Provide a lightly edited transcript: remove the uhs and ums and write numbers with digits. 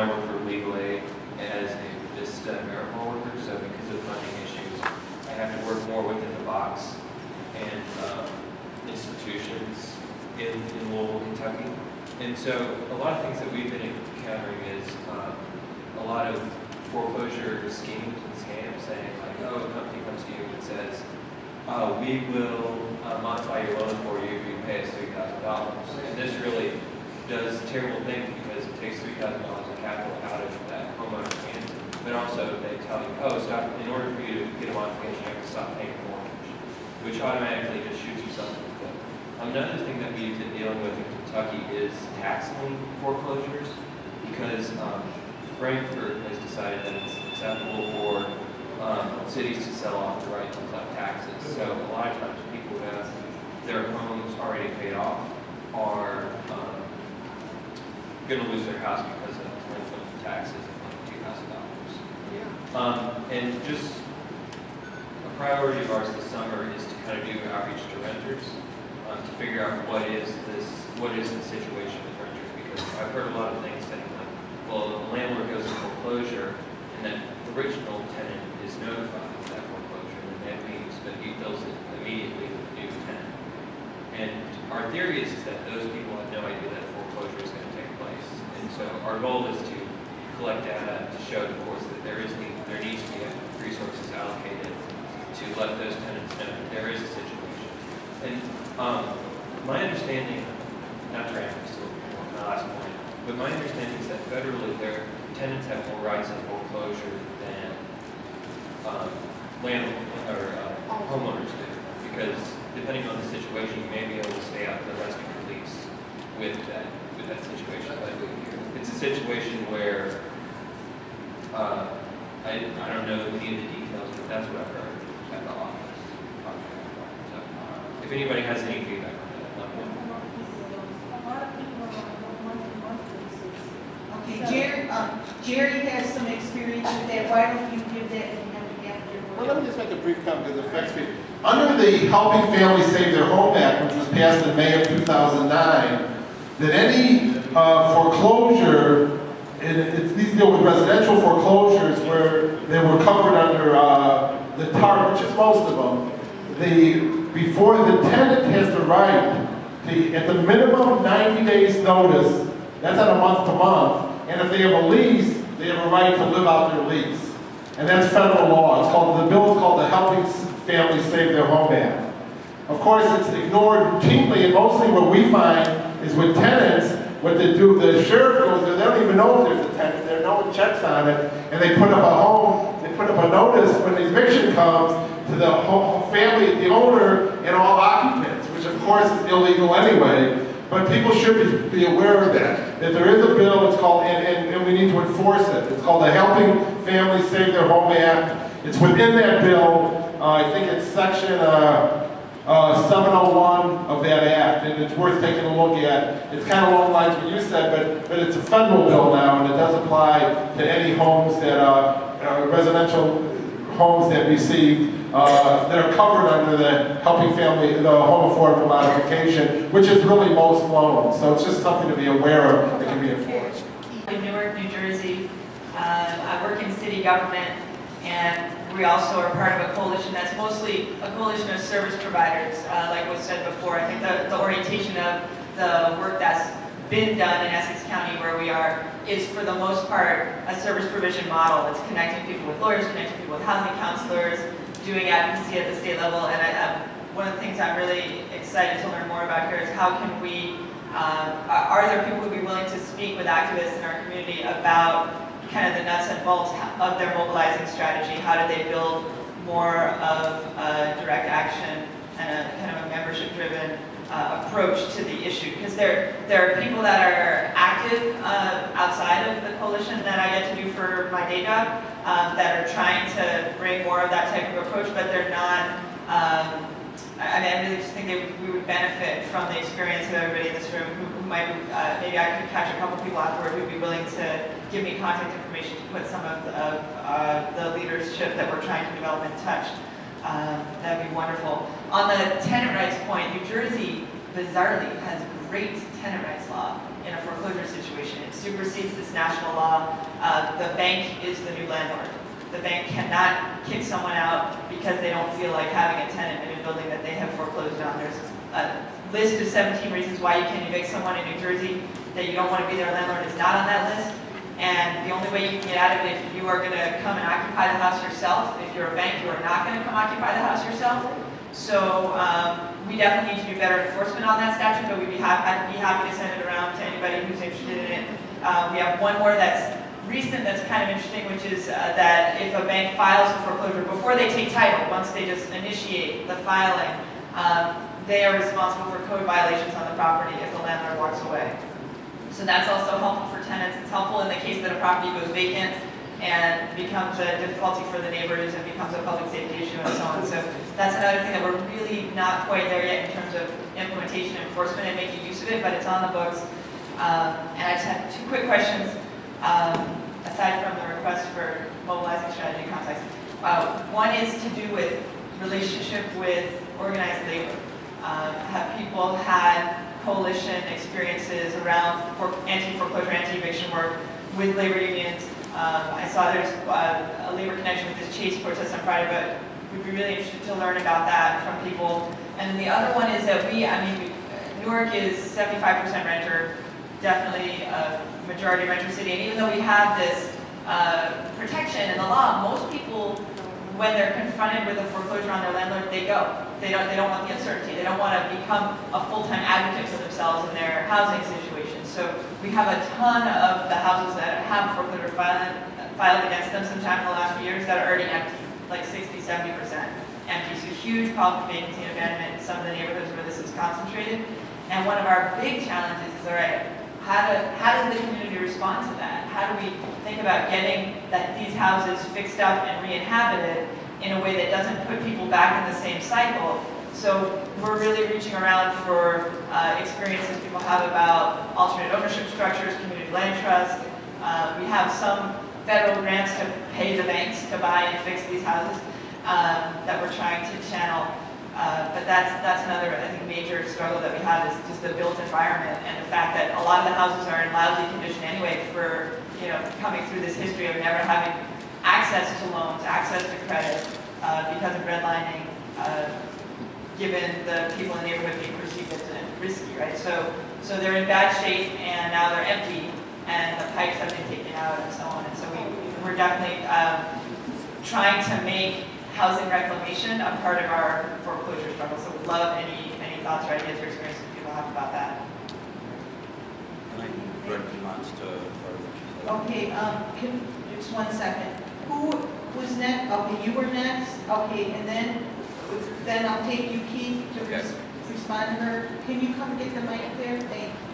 I work for legal aid as a VISTA AmeriCorps worker, so because of funding issues, I have to work more within the box and institutions in Louisville, Kentucky. And so a lot of things that we've been encountering is a lot of foreclosure schemes and scams saying like, oh, a company comes to you and says, we will modify your loan for you if you pay us $3,000. And this really does terrible things because it takes $3,000 of capital out of that homeowner's hands. But also they tell you, oh, stop, in order for you to get a modification, you have to stop paying the mortgage, which automatically just shoots yourself in the foot. Another thing that we've been dealing with in Kentucky is tax lien foreclosures, because Frankfurt has decided that it's acceptable for cities to sell off the right to collect taxes. So a lot of times people who have their homes already paid off are going to lose their house because of delinquent taxes of like $2,000. And just a priority of ours this summer is to kind of do outreach to renters to figure out what is the situation with renters, because I've heard a lot of things saying like, well, the landlord goes into foreclosure and then the original tenant is notified of that foreclosure and then leaves, but he fills it immediately with a new tenant. And our theory is that those people have no idea that a foreclosure is going to take place. And so our goal is to collect data to show the courts that there needs to be resources allocated to let those tenants know that there is a situation. And my understanding, not to ramp this my last point, but my understanding is that federally their tenants have more rights in foreclosure than homeowners do, because depending on the situation, you may be able to stay out the rest of your lease with that situation. But it's a situation where I don't know any of the details, but that's what I've heard at the office. So if anybody has any feedback on that, let me know. Okay, Jerry has some experience with that. Why don't you give that and Well, let me just make a brief comment because it affects me. Under the Helping Families Save Their Home Act, which was passed in May of 2009, that any foreclosure, and these deal with residential foreclosures where they were covered under the TARP, which is most of them, before the tenant has the right to, at the minimum 90 days notice, that's on a month to month, and if they have a lease, they have a right to live out their lease. And that's federal law. The bill is called the Helping Families Save Their Home Act. Of course, it's ignored routinely, and mostly what we find is with tenants, what they do, the sheriff goes there, they don't even know if there's a tenant there, no one checks on it, and they put up a notice when the eviction comes to the whole family, the owner, and all occupants, which of course is illegal anyway. But people should be aware of that there is a bill, it's called, and we need to enforce it. It's called the Helping Families Save Their Home Act. It's within that bill, I think it's section 701 of that act, and it's worth taking a look at. It's kind of along the lines of what you said, but it's a federal bill now, and it does apply to any homes that, residential homes that receive that are covered under the Helping Family, the Home Affordable Modification, which is really most loans. So it's just something to be aware of that can be enforced. In Newark, New Jersey, I work in city government, and we also are part of a coalition that's mostly a coalition of service providers. Like was said before, I think the orientation of the work that's been done in Essex County, where we are, is for the most part a service provision model. It's connecting people with lawyers, connecting people with housing counselors, doing advocacy at the state level. And one of the things I'm really excited to learn more about here is how can we, are there people who would be willing to speak with activists in our community about kind of the nuts and bolts of their mobilizing strategy? How do they build more of a direct action and a kind of a membership-driven approach to the issue? Because there are people that are active outside of the coalition that I get to do for my day job that are trying to bring more of that type of approach, but they're not. I really just think we would benefit from the experience of everybody in this room who might, maybe I could catch a couple people afterward who'd be willing to give me contact information to put some of the leadership that we're trying to develop in touch. That'd be wonderful. On the tenant rights point, New Jersey, bizarrely, has great tenant rights law in a foreclosure situation. It supersedes this national law. The bank is the new landlord. The bank cannot kick someone out because they don't feel like having a tenant in a building that they have foreclosed on. There's a list of 17 reasons why you can evict someone in New Jersey that you don't want to be their landlord is not on that list. And the only way you can get out of it if you are going to come and occupy the house yourself. If you're a bank, you are not going to come occupy the house yourself. So we definitely need to do better enforcement on that statute, but I'd be happy to send it around to anybody who's interested in it. We have one more that's recent that's kind of interesting, which is that if a bank files a foreclosure before they take title, once they just initiate the filing, they are responsible for code violations on the property if the landlord walks away. So that's also helpful for tenants. It's helpful in the case that a property goes vacant and becomes a difficulty for the neighbors and becomes a public safety issue and so on. So that's another thing that we're really not quite there yet in terms of implementation, enforcement, and making use of it, but it's on the books. And I just have two quick questions, aside from the request for mobilizing strategy contacts. One is to do with relationship with organized labor. Have people had coalition experiences around anti-foreclosure, anti-eviction work with labor unions? I saw there's a labor connection with this Chase protest on Friday, but we'd be really interested to learn about that from people. And then the other one is that Newark is 75% renter, definitely a majority renter city. And even though we have this protection in the law, most people, when they're confronted with a foreclosure on their landlord, they go. They don't want the uncertainty. They don't want to become a full-time advocate for themselves in their housing situation. So we have a ton of the houses that have foreclosure filed against them sometime in the last few years that are already empty, like 60-70% empty. So huge problem for vacancy and abandonment in some of the neighborhoods where this is concentrated. And one of our big challenges is, all right, how does the community respond to that? How do we think about getting these houses fixed up and re-inhabited in a way that doesn't put people back in the same cycle? So we're really reaching around for experiences people have about alternate ownership structures, community land trust. We have some federal grants to pay the banks to buy and fix these houses that we're trying to channel. But that's another, I think, major struggle that we have is just the built environment and the fact that a lot of the houses are in lousy condition anyway for, coming through this history of never having access to loans, access to credit because of redlining, given the people in the neighborhood being perceived as risky, right? So they're in bad shape and now they're empty and the pipes have been taken out and so on. And so we're definitely trying to make housing reclamation a part of our foreclosure struggle. So we'd love any thoughts or ideas or experiences people have about that. And I can direct them on to Okay, just 1 second. Who was next? Okay, you were next. Okay, and then I'll take you, Keith, to respond to her. Can you come get the mic there? Thank you.